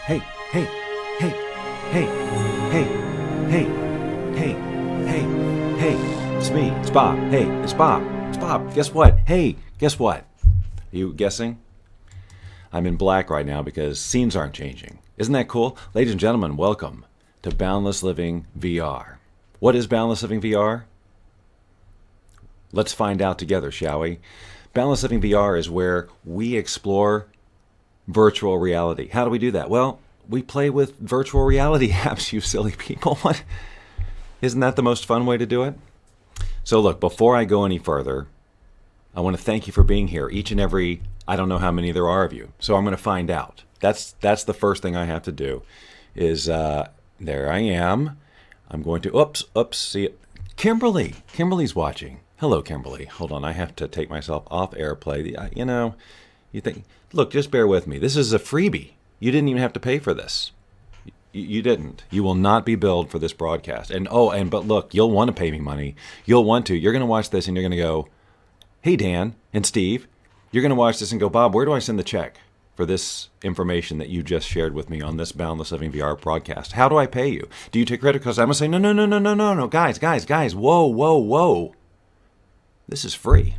Hey, hey, hey, hey, hey, hey, hey, hey, hey. It's me. It's Bob. Hey, it's Bob. It's Bob. Guess what? Hey, guess what? You guessing? I'm in black right now because scenes aren't changing. Isn't that cool? Ladies and gentlemen, welcome to Boundless Living VR. What is Boundless Living VR? Let's find out together, shall we? Boundless Living VR is where we explore virtual reality. How do we do that? Well, we play with virtual reality apps, you silly people. What? Isn't that the most fun way to do it? So look, before I go any further, I want to thank you for being here. Each and every, I don't know how many there are of you. So I'm going to find out. That's the first thing I have to do is, there I am. I'm going to, see it. Kimberly's watching. Hello, Kimberly. Hold on, I have to take myself off AirPlay. You think, look, just bear with me. This is a freebie. You didn't even have to pay for this. You didn't. You will not be billed for this broadcast. But look, you'll want to pay me money. You'll want to. You're going to watch this and you're going to go, hey, Dan and Steve, you're going to watch this and go, Bob, where do I send the check for this information that you just shared with me on this Boundless Living VR broadcast? How do I pay you? Do you take credit cards? I'm going to say, no, guys, whoa. This is free.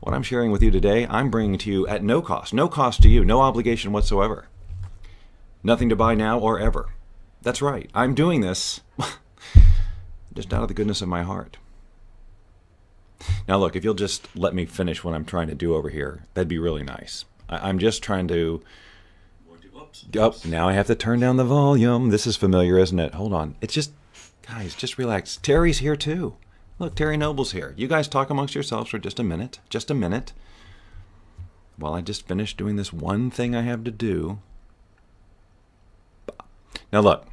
What I'm sharing with you today, I'm bringing to you at no cost to you, no obligation whatsoever. Nothing to buy now or ever. That's right. I'm doing this just out of the goodness of my heart. Now look, if you'll just let me finish what I'm trying to do over here, that'd be really nice. I'm just trying to... Now I have to turn down the volume. This is familiar, isn't it? Hold on. It's just... Guys, just relax. Terry's here too. Look, Terry Noble's here. You guys talk amongst yourselves for just a minute. Just a minute. While I just finish doing this one thing I have to do. Now look,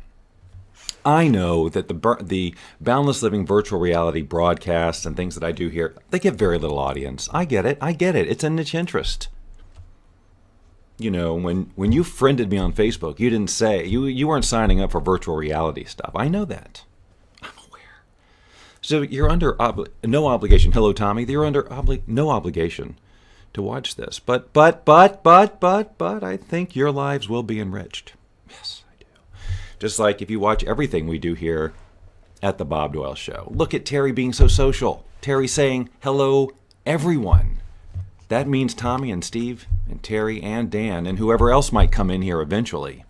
I know that the Boundless Living virtual reality broadcasts and things that I do here, they get very little audience. I get it. It's a niche interest. You know, when you friended me on Facebook, you didn't say, you weren't signing up for virtual reality stuff. I know that. I'm aware. So you're under no obligation. Hello, Tommy. You're under no obligation to watch this. But I think your lives will be enriched. Yes. Just like if you watch everything we do here at the Bob Doyle Show. Look at Terry being so social. Terry saying, hello, everyone. That means Tommy and Steve and Terry and Dan and whoever else might come in here eventually.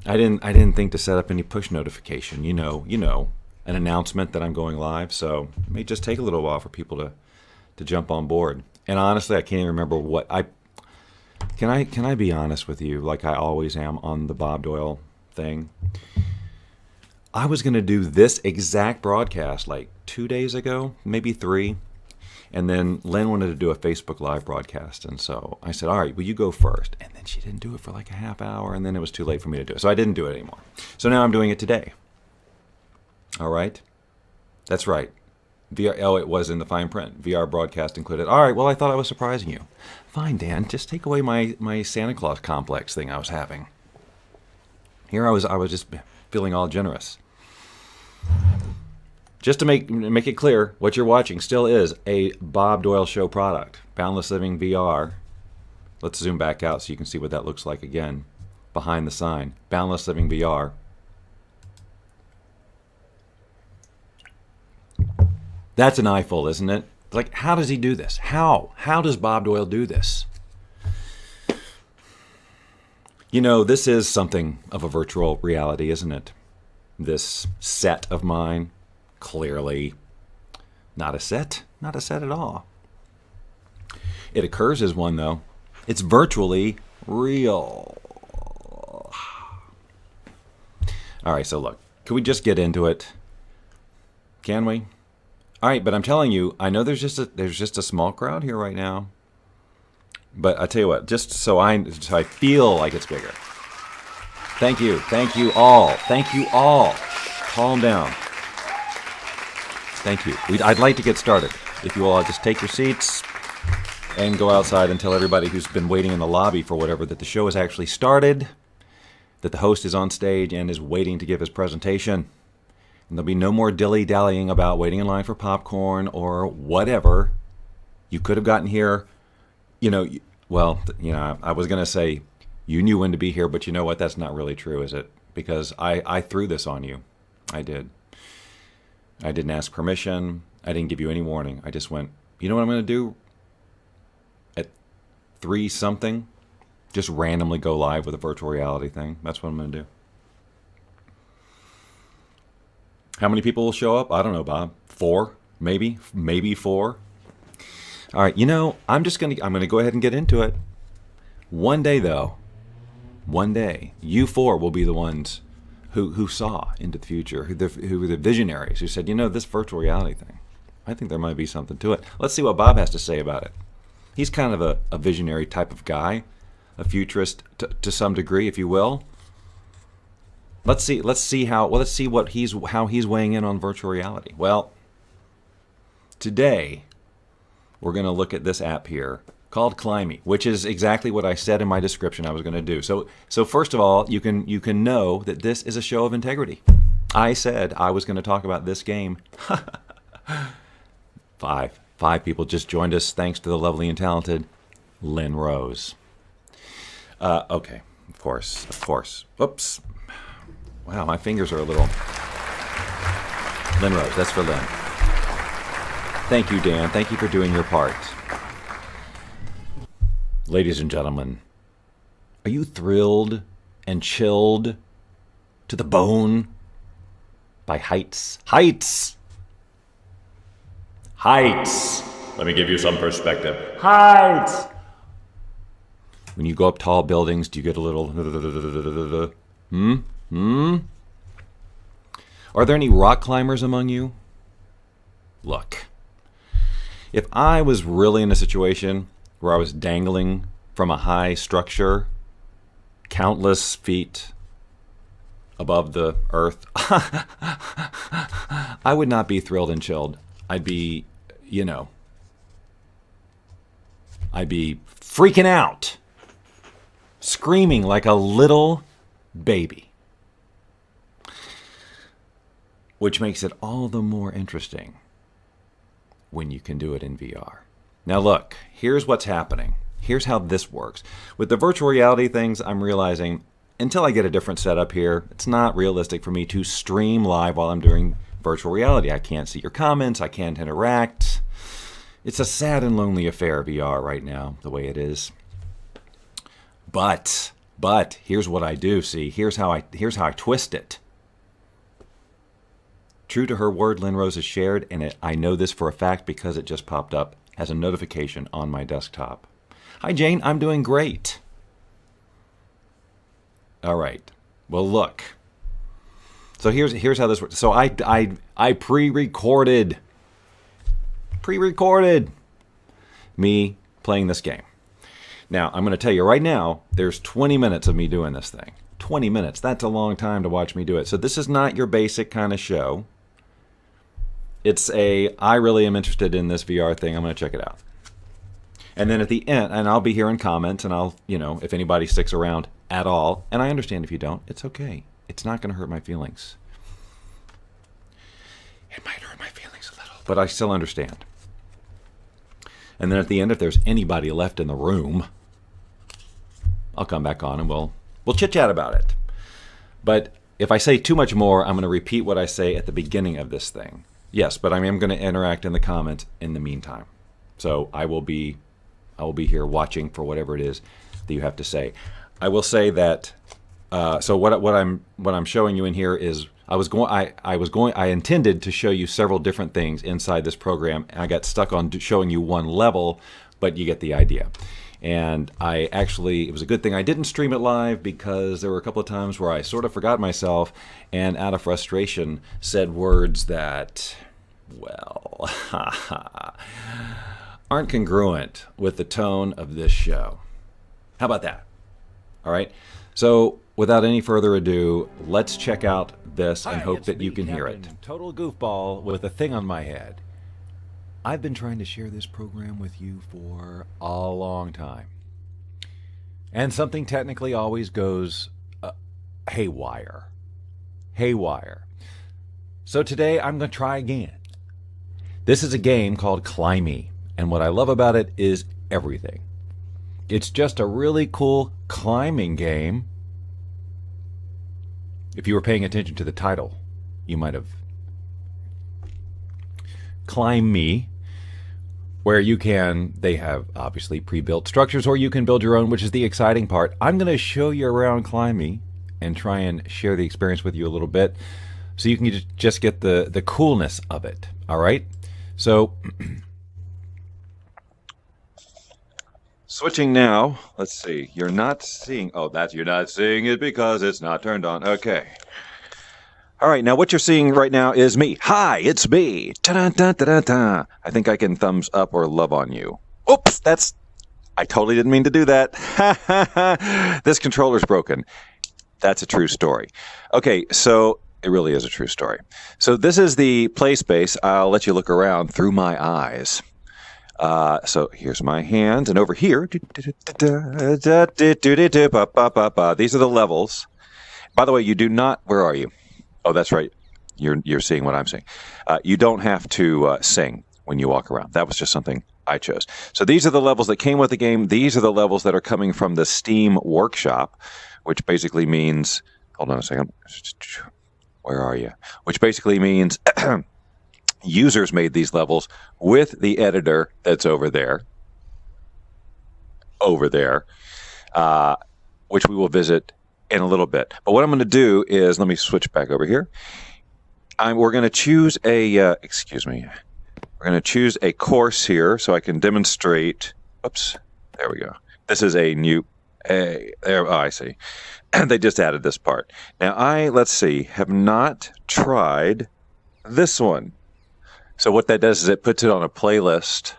I didn't think to set up any push notification. You know, an announcement that I'm going live. So it may just take a little while for people to jump on board. And honestly, I can't even remember what I... Can I be honest with you, like I always am on the Bob Doyle thing? I was going to do this exact broadcast like 2 days ago, maybe 3. And then Lynn wanted to do a Facebook Live broadcast. And so I said, all right, will you go first? And then she didn't do it for like a half hour. And then it was too late for me to do it. So I didn't do it anymore. So now I'm doing it today. All right? That's right. VR, it was in the fine print. VR broadcast included. All right, well, I thought I was surprising you. Fine, Dan, just take away my Santa Claus complex thing I was having. Here I was just feeling all generous. Just to make it clear, what you're watching still is a Bob Doyle Show product. Boundless Living VR. Let's zoom back out so you can see what that looks like again. Behind the sign. Boundless Living VR. That's an eyeful, isn't it? Like, how does he do this? How? How does Bob Doyle do this? You know, this is something of a virtual reality, isn't it? This set of mine, clearly not a set at all. It occurs as one, though. It's virtually real. All right, so look, can we just get into it? Can we? All right, but I'm telling you, I know there's just a small crowd here right now. But I tell you what, just so I feel like it's bigger. Thank you all. Calm down. Thank you. I'd like to get started. If you all just take your seats and go outside and tell everybody who's been waiting in the lobby for whatever that the show has actually started, that the host is on stage and is waiting to give his presentation. And there'll be no more dilly-dallying about waiting in line for popcorn or whatever. You could have gotten here, I was going to say You knew when to be here, but you know what? That's not really true, is it? Because I threw this on you. I did. I didn't ask permission. I didn't give you any warning. I just went, you know what I'm going to do? At 3 something, just randomly go live with a virtual reality thing. That's what I'm going to do. How many people will show up? I don't know, Bob. 4, maybe 4. All right, you know, I'm going to go ahead and get into it. One day, though, one day, you 4 will be the ones who saw into the future, who were the visionaries, who said, you know, this virtual reality thing, I think there might be something to it. Let's see what Bob has to say about it. He's kind of a visionary type of guy, a futurist to some degree, if you will. Let's see how he's weighing in on virtual reality. Well, today we're going to look at this app here called Climbey, which is exactly what I said in my description I was going to do. So first of all, you can know that this is a show of integrity. I said I was going to talk about this game. Five people just joined us, thanks to the lovely and talented Lynn Rose. Okay, of course. Oops. Wow, my fingers are a little... Lynn Rose, that's for Lynn. Thank you, Dan. Thank you for doing your part. Ladies and gentlemen, are you thrilled and chilled to the bone by heights? Heights! Heights! Let me give you some perspective. Heights! When you go up tall buildings, do you get a little... Are there any rock climbers among you? Look, if I was really in a situation where I was dangling from a high structure, countless feet above the earth, I would not be thrilled and chilled. I'd be, I'd be freaking out, screaming like a little baby. Which makes it all the more interesting when you can do it in VR. Now look, here's what's happening. Here's how this works. With the virtual reality things, I'm realizing until I get a different setup here, it's not realistic for me to stream live while I'm doing virtual reality. I can't see your comments. I can't interact. It's a sad and lonely affair, VR, right now, the way it is. But here's what I do. See, here's how I twist it. True to her word, Lynn Rose has shared, and I know this for a fact because it just popped up as a notification on my desktop. Hi, Jane. I'm doing great. All right. Well, look. So here's how this works. So I pre-recorded me playing this game. Now, I'm going to tell you right now, there's 20 minutes of me doing this thing. 20 minutes. That's a long time to watch me do it. So this is not your basic kind of show. It's I really am interested in this VR thing. I'm going to check it out. And then at the end, and I'll be here in comments, and I'll, if anybody sticks around at all, and I understand if you don't, it's okay. It's not going to hurt my feelings. It might hurt my feelings a little, but I still understand. And then at the end, if there's anybody left in the room, I'll come back on and we'll chit-chat about it. But if I say too much more, I'm going to repeat what I say at the beginning of this thing. Yes, but I am going to interact in the comments in the meantime. So I will be here watching for whatever it is that you have to say. I will say that. So what I'm showing you in here is I intended to show you several different things inside this program, and I got stuck on showing you one level, but you get the idea. And it was a good thing I didn't stream it live because there were a couple of times where I sort of forgot myself and out of frustration said words that, well, aren't congruent with the tone of this show. How about that? All right. So without any further ado, let's check out this and hope that you can hear it. Total goofball with a thing on my head. I've been trying to share this program with you for a long time. And something technically always goes haywire. So today I'm going to try again. This is a game called Climbey, and what I love about it is everything. It's just a really cool climbing game. If you were paying attention to the title, you might have. Climbey, where they have obviously pre-built structures, or you can build your own, which is the exciting part. I'm going to show you around Climbey and try and share the experience with you a little bit so you can just get the coolness of it. All right? So, switching now. Let's see. You're not seeing... Oh, you're not seeing it because it's not turned on. Okay. All right, now what you're seeing right now is me. Hi, it's me. Ta-da-da-da-da-da. I think I can thumbs up or love on you. Oops, I totally didn't mean to do that. This controller's broken. That's a true story. Okay, so it really is a true story. So this is the play space. I'll let you look around through my eyes. So here's my hands, and over here, these are the levels. By the way, you do not... Where are you? Oh, that's right. You're seeing what I'm seeing. You don't have to sing when you walk around. That was just something I chose. So these are the levels that came with the game. These are the levels that are coming from the Steam Workshop, which basically means... Hold on a second. Where are you? Which basically means users made these levels with the editor that's over there. Which we will visit in a little bit. But what I'm going to do is, let me switch back over here. We're going to choose we're going to choose a course here so I can demonstrate. Oops, there we go. This is a new, I see. They just added this part. Now let's see, have not tried this one. So what that does is it puts it on a playlist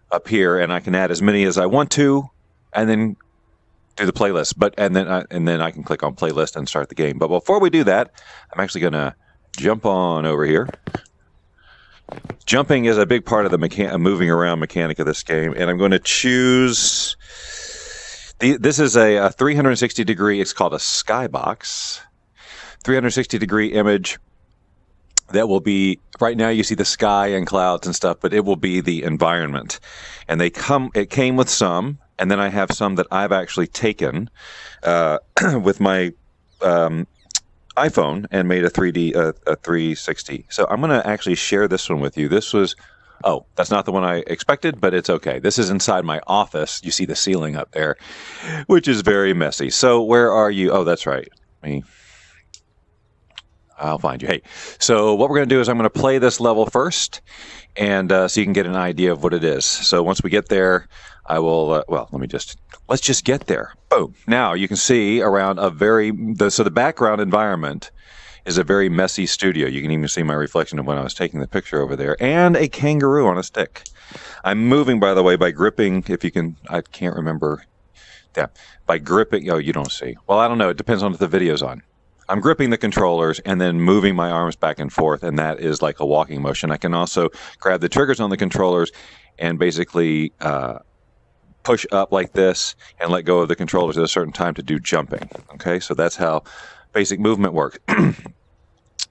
up here, and I can add as many as I want to, and then do the playlist, and then I can click on playlist and start the game. But before we do that, I'm actually going to jump on over here. Jumping is a big part of the moving around mechanic of this game, and I'm going to choose. This is a 360 degree. It's called a skybox. 360 degree image. That will be, right now you see the sky and clouds and stuff, but it will be the environment. And it came with some. And then I have some that I've actually taken with my iPhone and made a 360. So I'm going to actually share this one with you. This was, that's not the one I expected, but it's okay. This is inside my office. You see the ceiling up there, which is very messy. So where are you? Oh, that's right. I'll find you. Hey, so what we're going to do is I'm going to play this level first, and so you can get an idea of what it is. So once we get there, I will, let's just get there. Boom. Now you can see around the background environment is a very messy studio. You can even see my reflection of when I was taking the picture over there, and a kangaroo on a stick. I'm moving, by the way, by gripping, I can't remember. Yeah, by gripping, you don't see. Well, I don't know. It depends on if the video's on. I'm gripping the controllers and then moving my arms back and forth, and that is like a walking motion. I can also grab the triggers on the controllers and basically push up like this and let go of the controllers at a certain time to do jumping. Okay, so that's how basic movement works.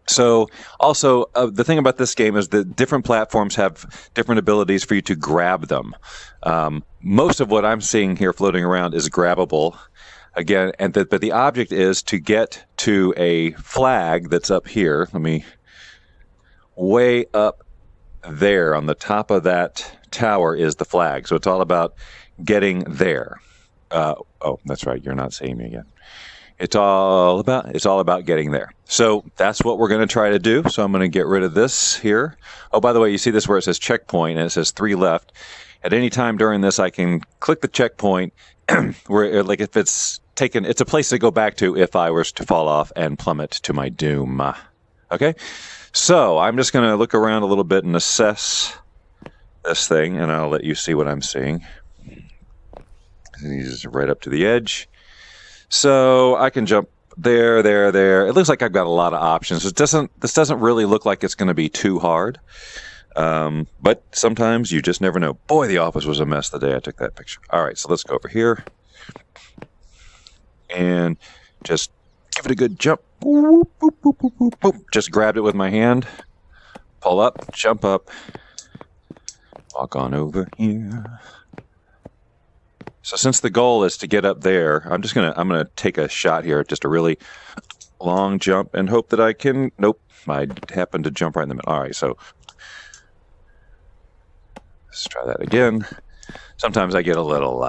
So also, the thing about this game is that different platforms have different abilities for you to grab them. Most of what I'm seeing here floating around is grabbable. Again, but the object is to get to a flag that's up here. Way up there on the top of that tower is the flag. So it's all about getting there. That's right. You're not seeing me again. It's all about getting there. So that's what we're going to try to do. So I'm going to get rid of this here. Oh, by the way, you see this where it says checkpoint and it says 3 left. At any time during this, I can click the checkpoint where, like, if it's taken, it's a place to go back to if I was to fall off and plummet to my doom. Okay? So I'm just going to look around a little bit and assess this thing, and I'll let you see what I'm seeing. He's right up to the edge. So I can jump there. It looks like I've got a lot of options. This doesn't really look like it's going to be too hard. But sometimes you just never know. Boy, the office was a mess the day I took that picture. All right, so let's go over here. And just give it a good jump. Boop, boop, boop, boop, boop, boop. Just grabbed it with my hand. Pull up, jump up. Walk on over here. So since the goal is to get up there, I'm gonna take a shot here, just a really long jump, and hope that I can. Nope, I happened to jump right in the middle. All right, so let's try that again. Sometimes I get a little,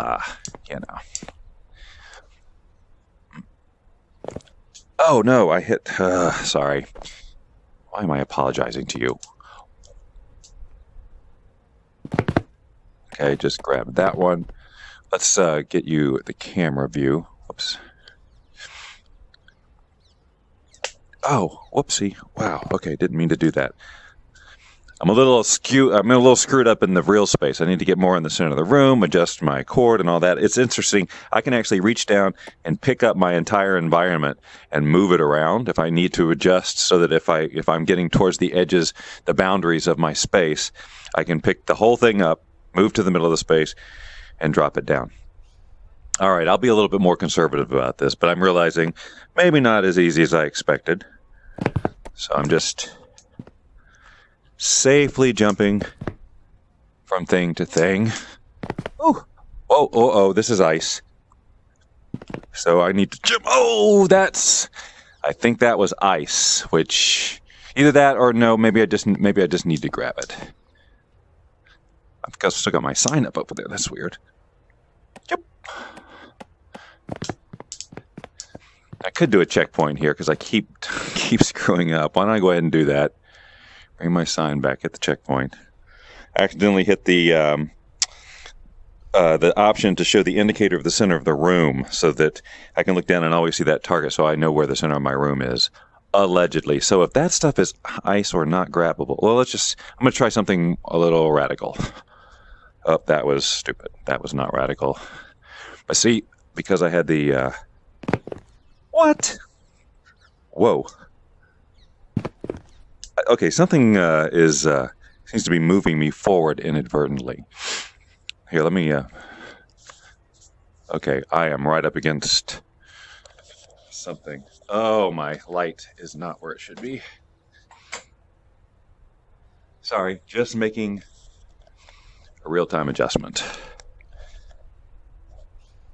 Oh no, I hit. Sorry. Why am I apologizing to you? Okay, just grab that one. Let's get you the camera view. Whoops. Oh, whoopsie. Wow. Okay, didn't mean to do that. I'm a little screwed up in the real space. I need to get more in the center of the room, adjust my cord and all that. It's interesting. I can actually reach down and pick up my entire environment and move it around if I need to adjust, so that if I'm getting towards the edges, the boundaries of my space, I can pick the whole thing up, move to the middle of the space, and drop it down. All right, I'll be a little bit more conservative about this, but I'm realizing maybe not as easy as I expected. So I'm just safely jumping from thing to thing. Oh, this is ice. So I need to jump. I think that was ice, which either that or no, maybe I just need to grab it. I've still got my sign up over there. That's weird. Yep. I could do a checkpoint here because I keep screwing up. Why don't I go ahead and do that? Bring my sign back at the checkpoint. I accidentally hit the option to show the indicator of the center of the room, so that I can look down and always see that target, so I know where the center of my room is. Allegedly. So if that stuff is ice or not grabbable, well, I'm going to try something a little radical. Oh, that was stupid. That was not radical. But see, because I had the what? Whoa. Okay, something seems to be moving me forward inadvertently. Here, let me. Okay, I am right up against something. Oh, my light is not where it should be. Sorry, just making a real-time adjustment.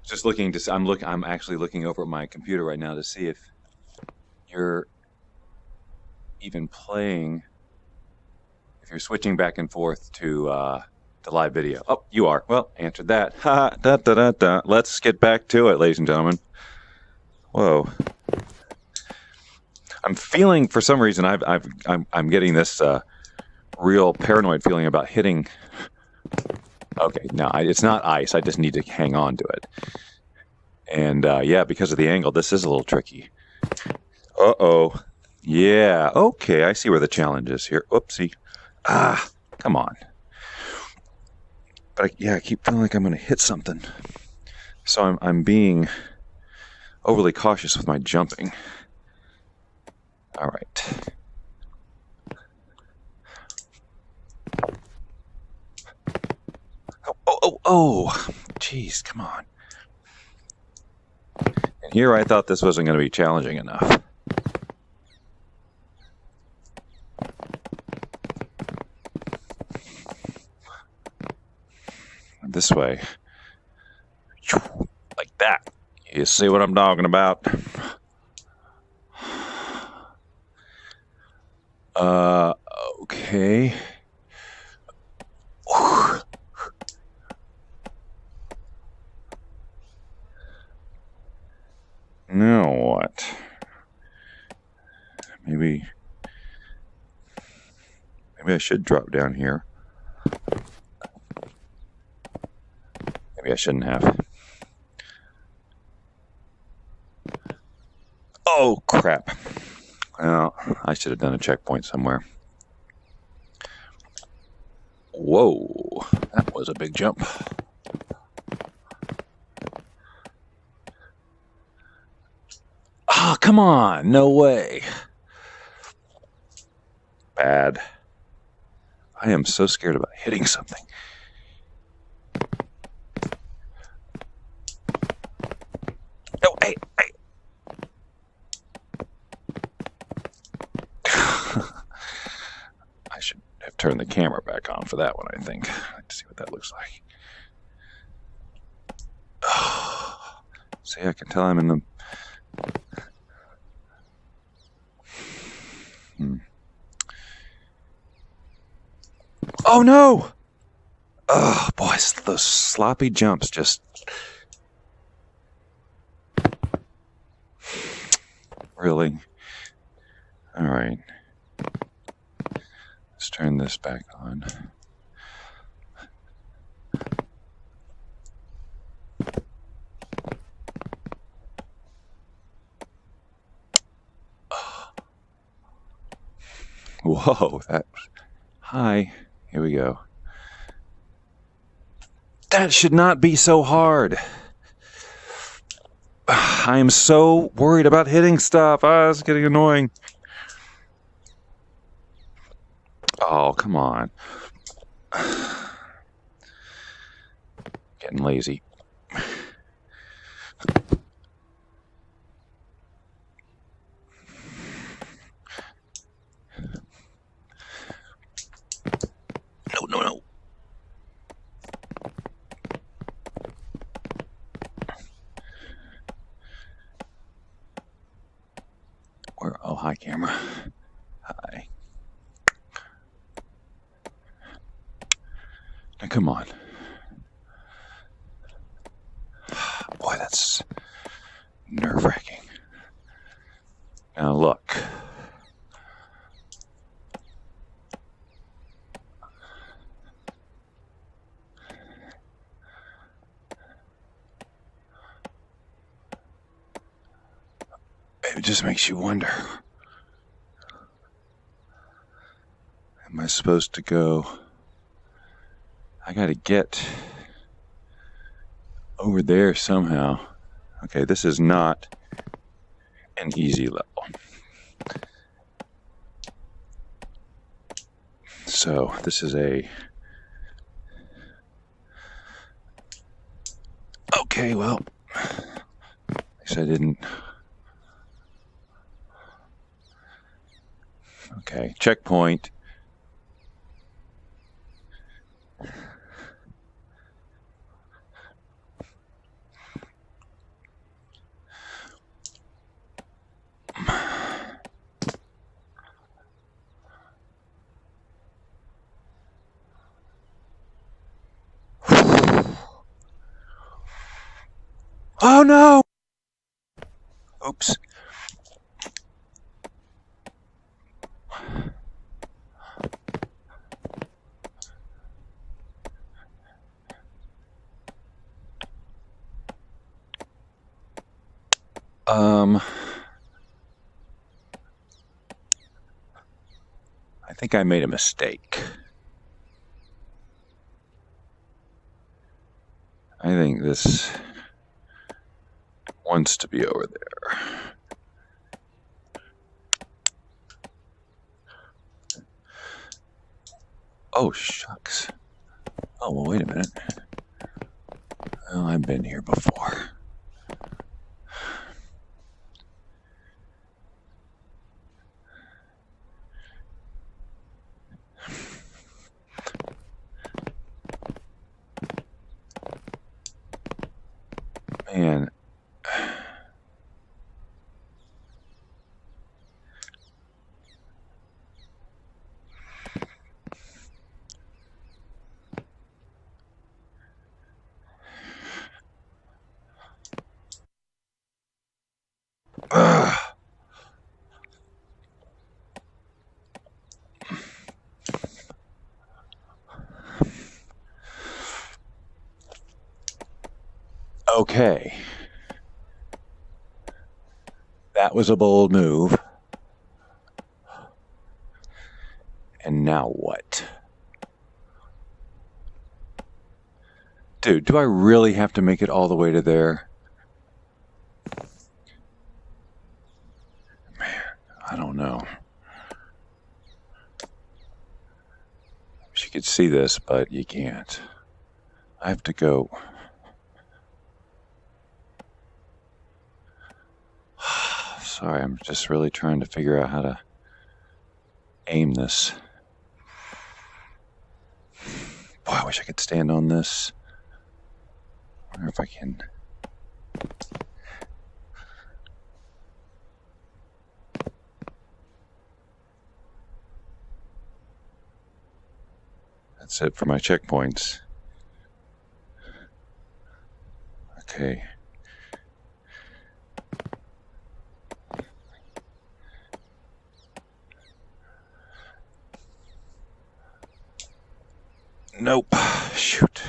Just looking to. I'm actually looking over at my computer right now to see if you're even playing, if you're switching back and forth to the live video. Oh, you are. Well, answered that. Ha, da, da, da, da. Let's get back to it, ladies and gentlemen. Whoa. I'm feeling, for some reason, I'm getting this real paranoid feeling about hitting. Okay, no, it's not ice. I just need to hang on to it. And yeah, because of the angle, this is a little tricky. Uh-oh. Yeah, okay, I see where the challenge is here. Oopsie. Come on. But I keep feeling like I'm going to hit something. So I'm being overly cautious with my jumping. All right. Oh, jeez, come on. And here I thought this wasn't going to be challenging enough. This way. Like that. You see what I'm talking about? Okay. Now what? Maybe I should drop down here. Maybe I shouldn't have. Oh, crap. Well, I should have done a checkpoint somewhere. Whoa, that was a big jump. Oh, come on. No way. Bad. I am so scared about hitting something. Oh, hey. I should have turned the camera back on for that one, I think. I'd like to see what that looks like. See, I can tell I'm in the... Oh, no! Oh, boy, those sloppy jumps just... Really? All right. Let's turn this back on. Whoa, that... Hi. Here we go. That should not be so hard. I am so worried about hitting stuff. It's getting annoying. Oh, come on. Getting lazy. No. Oh, hi, camera. Hi. Now, come on. Boy, that's nerve-wracking. Now, look. It just makes you wonder. Am I supposed to go? I gotta get over there somehow. Okay, this is not an easy level. So, this is a... Okay, well, at least I didn't... Okay, checkpoint. Oh no! Oops. I think I made a mistake. I think this wants to be over there. Oh, shucks. Oh, well, wait a minute. Well, I've been here before. Man. Okay. That was a bold move. And now what? Dude, do I really have to make it all the way to there? Man, I don't know. Wish you could see this, but you can't. I have to go. Sorry, I'm just really trying to figure out how to aim this. Boy, I wish I could stand on this. I wonder if I can. That's it for my checkpoints. Okay. Nope. Shoot.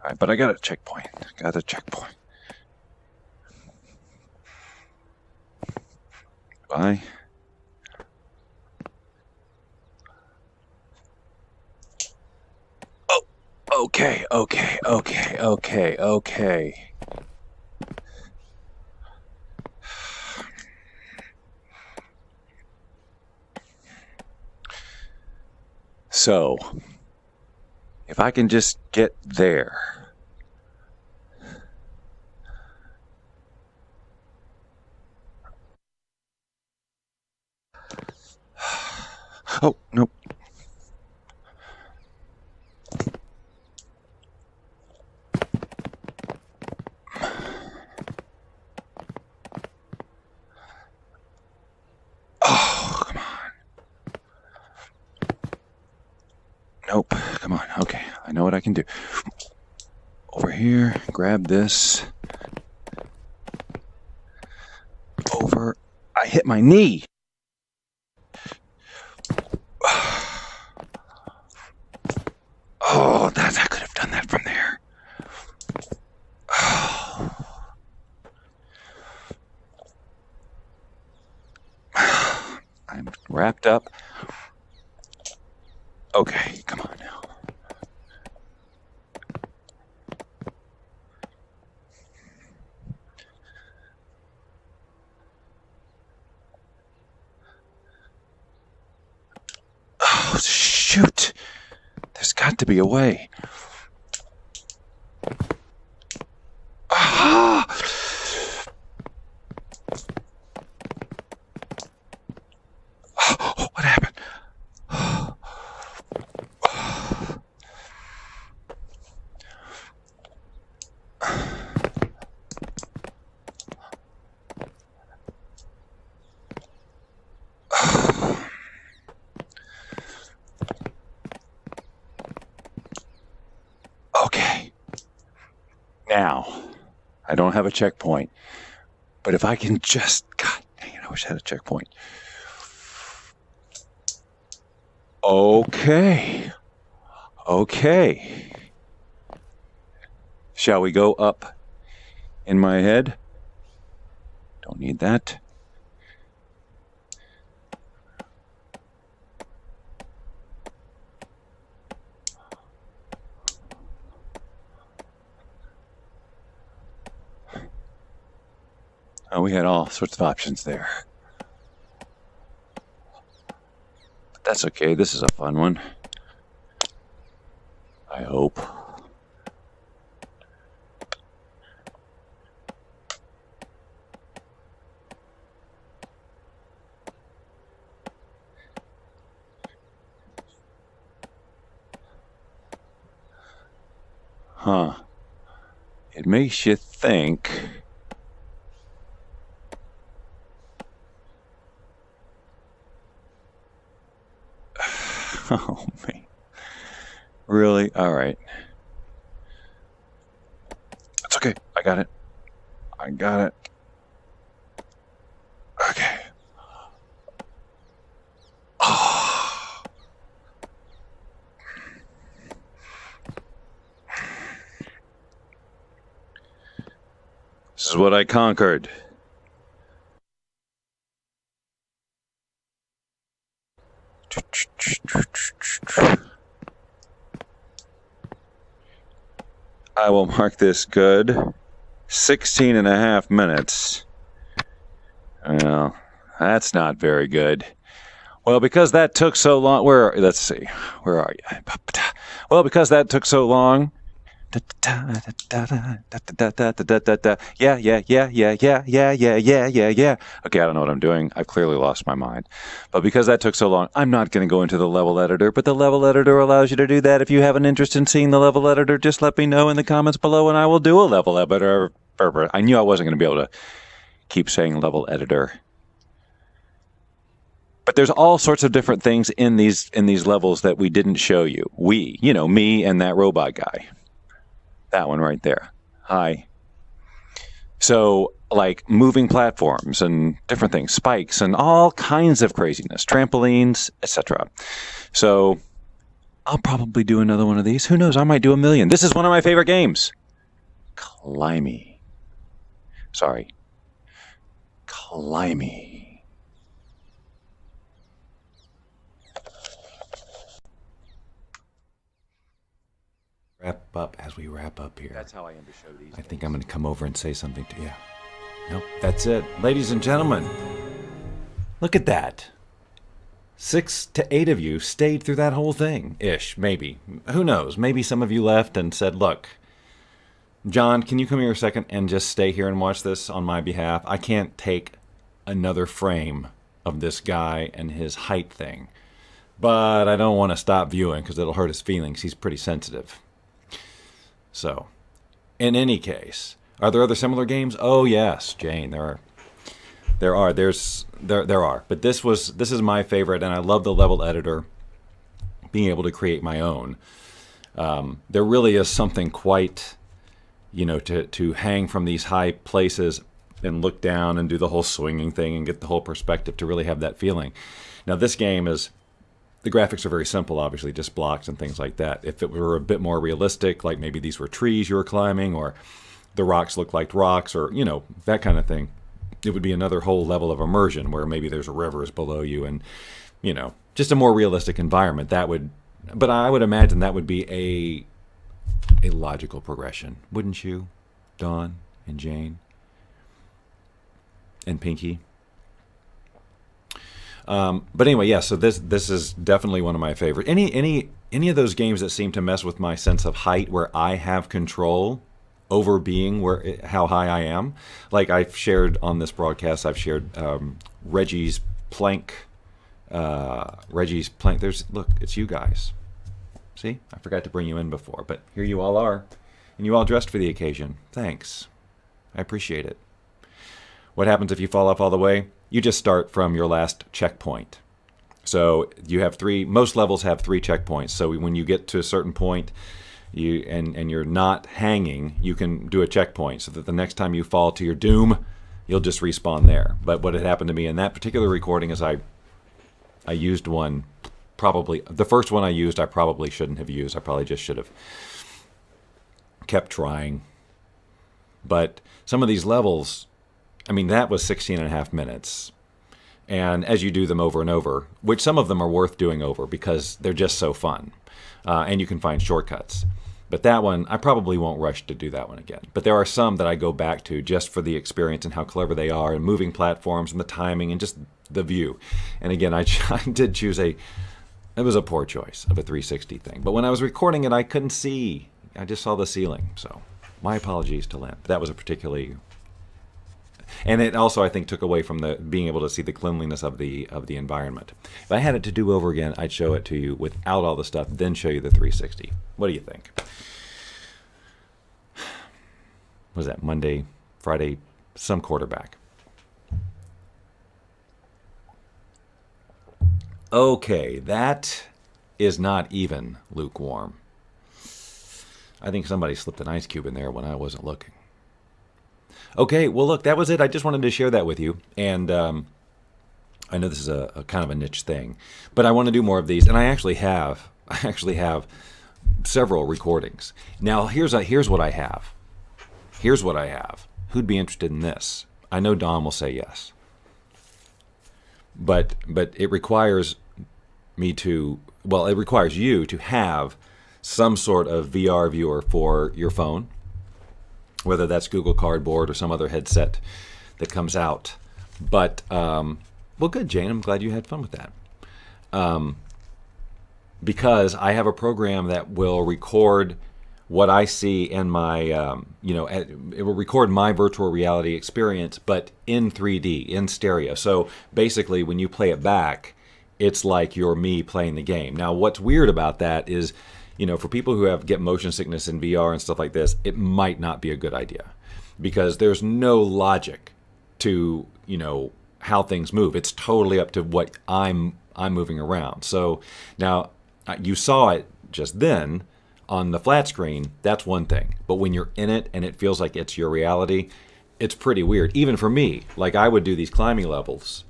All right, but I got a checkpoint. Bye. Oh, okay. So, if I can just get there. Oh, nope. Oh, come on. Nope. Come on. Okay. I know what I can do. Over here. Grab this. Over. I hit my knee. Oh, I could have done that from there. Oh. I'm wrapped up. Okay, come on now. Oh, shoot. There's got to be a way. Ah! Oh, what happened? Okay. Now, I don't have a checkpoint, but if I can just, God dang it, I wish I had a checkpoint. Okay. Shall we go up in my head? Don't need that. Oh, we had all sorts of options there. But that's okay. This is a fun one. I hope. Huh. It makes you think. Oh, man. Really? All right. It's okay. I got it. Okay. Oh. This is what I conquered. I will mark this good. 16 and a half minutes. Well, that's not very good. Well, because that took so long, let's see, where are you? Well, because that took so long. Yeah. Okay, I don't know what I'm doing. I've clearly lost my mind. But because that took so long, I'm not going to go into the level editor, but the level editor allows you to do that. If you have an interest in seeing the level editor, just let me know in the comments below and I will do a level editor. I knew I wasn't going to be able to keep saying level editor. But there's all sorts of different things in these levels that we didn't show you. We, me and that robot guy. That one right there. Hi. So, like moving platforms and different things, spikes and all kinds of craziness, trampolines, etc. So, I'll probably do another one of these. Who knows? I might do 1,000,000. This is one of my favorite games. Climbey. Sorry. Climbey. Wrap up as we wrap up here. That's how I end the show these days. I think I'm going to come over and say something to you. Nope, that's it. Ladies and gentlemen, look at that. 6 to 8 of you stayed through that whole thing. Ish, maybe. Who knows? Maybe some of you left and said, look, John, can you come here a second and just stay here and watch this on my behalf? I can't take another frame of this guy and his height thing. But I don't want to stop viewing because it'll hurt his feelings. He's pretty sensitive. So, in any case, are there other similar games? Oh yes, Jane, there are. There are. But this is my favorite, and I love the level editor. Being able to create my own. There really is something quite, to hang from these high places and look down and do the whole swinging thing and get the whole perspective to really have that feeling. Now this game is. The graphics are very simple, obviously, just blocks and things like that. If it were a bit more realistic, like maybe these were trees you were climbing, or the rocks looked like rocks, or, that kind of thing, it would be another whole level of immersion where maybe there's rivers below you and, just a more realistic environment. But I would imagine that would be a logical progression, wouldn't you, Dawn and Jane and Pinky? But anyway, yeah. So this is definitely one of my favorite. Any of those games that seem to mess with my sense of height, where I have control over being how high I am. Like I've shared on this broadcast, I've shared Reggie's plank. Look, it's you guys. See, I forgot to bring you in before, but here you all are, and you all dressed for the occasion. Thanks, I appreciate it. What happens if you fall off all the way? You just start from your last checkpoint. So you have most levels have 3 checkpoints. So when you get to a certain point, and you're not hanging, you can do a checkpoint so that the next time you fall to your doom, you'll just respawn there. But what had happened to me in that particular recording is I used one, probably, the first one I used I probably shouldn't have used. I probably just should have kept trying. But some of these levels, that was 16 and a half minutes. And as you do them over and over, which some of them are worth doing over because they're just so fun. And you can find shortcuts. But that one, I probably won't rush to do that one again. But there are some that I go back to just for the experience and how clever they are, and moving platforms and the timing and just the view. And again, I did choose it was a poor choice of a 360 thing. But when I was recording it, I couldn't see. I just saw the ceiling. So my apologies to Len. That was a particularly... And it also, I think, took away from the being able to see the cleanliness of the environment. If I had it to do over again, I'd show it to you without all the stuff, then show you the 360. What do you think? What was that, Monday, Friday, some quarterback? Okay, that is not even lukewarm. I think somebody slipped an ice cube in there when I wasn't looking. Okay, well, look, that was it. I just wanted to share that with you. And I know this is a kind of a niche thing, but I want to do more of these. And I actually have several recordings. Now, here's what I have. Here's what I have. Who'd be interested in this? I know Don will say yes. But it requires it requires you to have some sort of VR viewer for your phone, whether that's Google Cardboard or some other headset that comes out. But, well, good, Jane. I'm glad you had fun with that. Because I have a program that will record what I see in my, it will record my virtual reality experience, but in 3D, in stereo. So basically, when you play it back, it's like you're me playing the game. Now, what's weird about that is, for people who get motion sickness in VR and stuff like this, it might not be a good idea because there's no logic to, how things move. It's totally up to what I'm moving around. So now you saw it just then on the flat screen. That's one thing. But when you're in it and it feels like it's your reality, it's pretty weird. Even for me, like I would do these climbing levels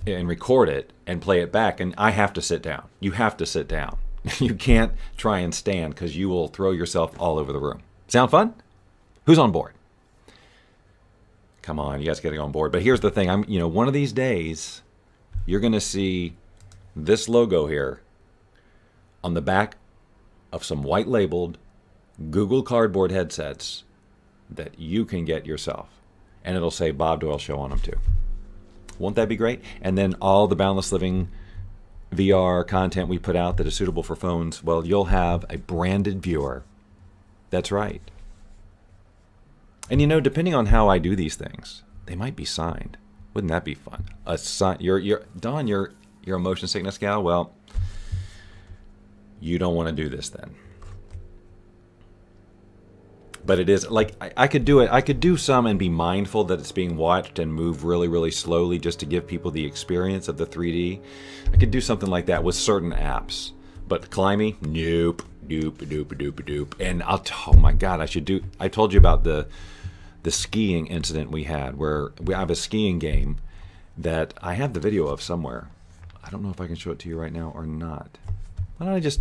and record it and play it back, and I have to sit down. You have to sit down. You can't try and stand because you will throw yourself all over the room. Sound fun? Who's on board? Come on, you guys getting on board. But here's the thing. One of these days, you're going to see this logo here on the back of some white labeled Google Cardboard headsets that you can get yourself. And it'll say Bob Doyle Show on them too. Won't that be great? And then all the Boundless Living VR content we put out that is suitable for phones, well, you'll have a branded viewer. That's right. And depending on how I do these things, they might be signed. Wouldn't that be fun? Dawn, you're a motion sickness gal. Well, you don't want to do this then. But it is like I could do it. I could do some and be mindful that it's being watched and move really, really slowly just to give people the experience of the 3D. I could do something like that with certain apps. But Climbey, nope. And oh my God, I told you about the skiing incident we had where we have a skiing game that I have the video of somewhere. I don't know if I can show it to you right now or not. Why don't let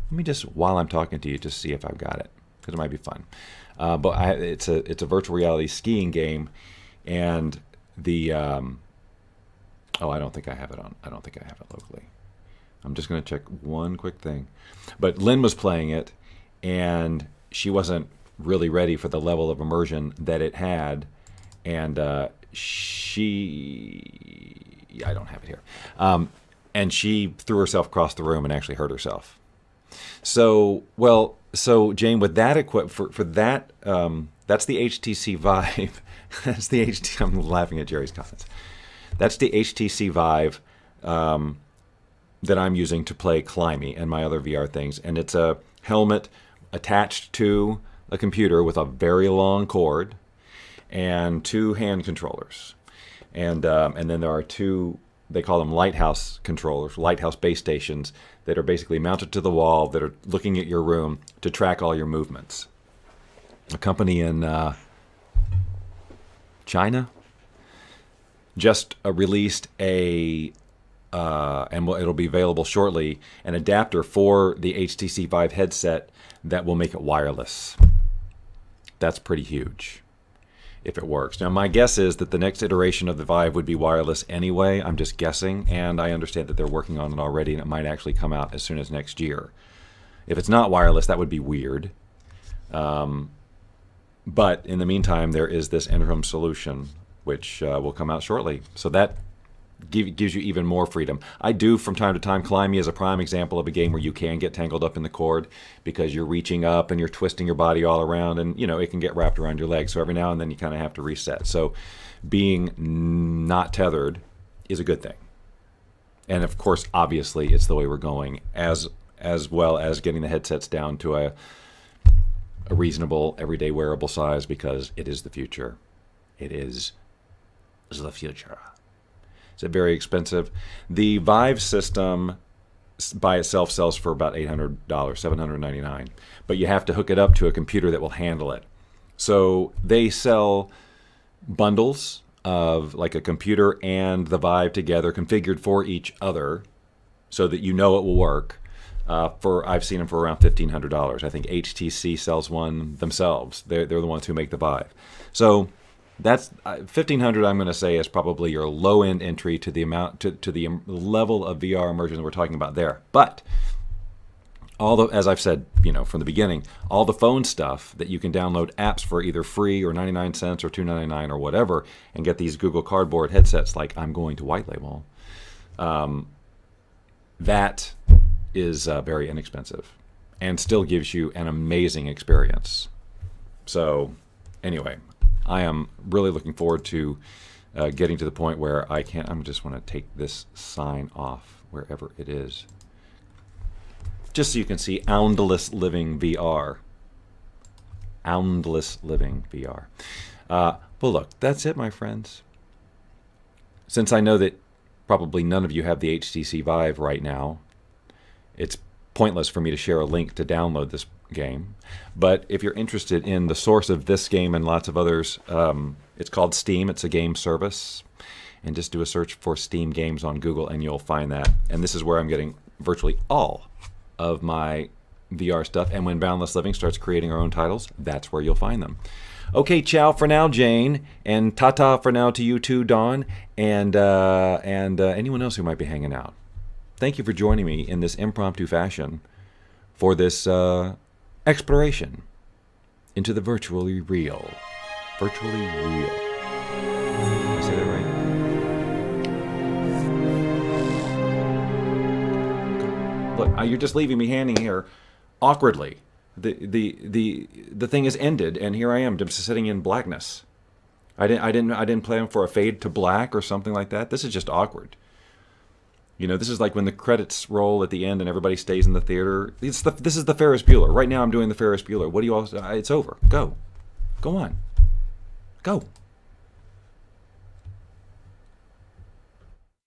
me just while I'm talking to you, just see if I've got it, because it might be fun. But it's a virtual reality skiing game, and the I don't think I have it locally. I'm just going to check one quick thing. But Lynn was playing it, and she wasn't really ready for the level of immersion that it had, and I don't have it here. And she threw herself across the room and actually hurt herself. So Jane, with that for that, that's the HTC Vive. That's the HTC. I'm laughing at Jerry's comments. That's the HTC Vive that I'm using to play Climbey and my other VR things, and it's a helmet attached to a computer with a very long cord and 2 hand controllers, and then there are 2. They call them lighthouse controllers, lighthouse base stations that are basically mounted to the wall that are looking at your room to track all your movements. A company in China just released and it'll be available shortly, an adapter for the HTC Vive headset that will make it wireless. That's pretty huge if it works. Now, my guess is that the next iteration of the Vive would be wireless anyway. I'm just guessing, and I understand that they're working on it already, and it might actually come out as soon as next year. If it's not wireless, that would be weird. But in the meantime, there is this interim solution, which will come out shortly. So that gives you even more freedom. I do, from time to time, Climbey is a prime example of a game where you can get tangled up in the cord because you're reaching up and you're twisting your body all around, and it can get wrapped around your legs. So every now and then you kind of have to reset. So being not tethered is a good thing. And of course, obviously, it's the way we're going, as well as getting the headsets down to a reasonable, everyday wearable size, because it is the future. It is the future. Is it very expensive? The Vive system by itself sells for about $800, $799. But you have to hook it up to a computer that will handle it. So they sell bundles of like a computer and the Vive together, configured for each other, so that it will work. I've seen them for around $1,500. I think HTC sells one themselves. They're the ones who make the Vive. So that's $1,500. I'm going to say is probably your low-end entry to the amount to the level of VR immersion that we're talking about there. But as I've said, from the beginning, all the phone stuff that you can download apps for either free or 99 cents or $2.99 or whatever, and get these Google Cardboard headsets like I'm going to white label. That is very inexpensive and still gives you an amazing experience. So anyway, I am really looking forward to getting to the point where I just want to take this sign off wherever it is, just so you can see Boundless Living VR. Boundless Living VR. Well, look, that's it, my friends. since I know that probably none of you have the HTC Vive right now, it's pointless for me to share a link to download this game. But if you're interested in the source of this game and lots of others, it's called Steam. It's a game service. And just do a search for Steam games on Google and you'll find that. And this is where I'm getting virtually all of my VR stuff. And when Boundless Living starts creating our own titles, that's where you'll find them. Okay, ciao for now, Jane. And ta-ta for now to you too, Dawn. And anyone else who might be hanging out. Thank you for joining me in this impromptu fashion for this exploration into the virtually real. Virtually real. Did I say that right? Look, you're just leaving me hanging here awkwardly. The thing has ended, and here I am, just sitting in blackness. I didn't plan for a fade to black or something like that. This is just awkward. You know, this is like when the credits roll at the end and everybody stays in the theater. This is the Ferris Bueller. Right now I'm doing the Ferris Bueller. What do you all? It's over. Go on. Go.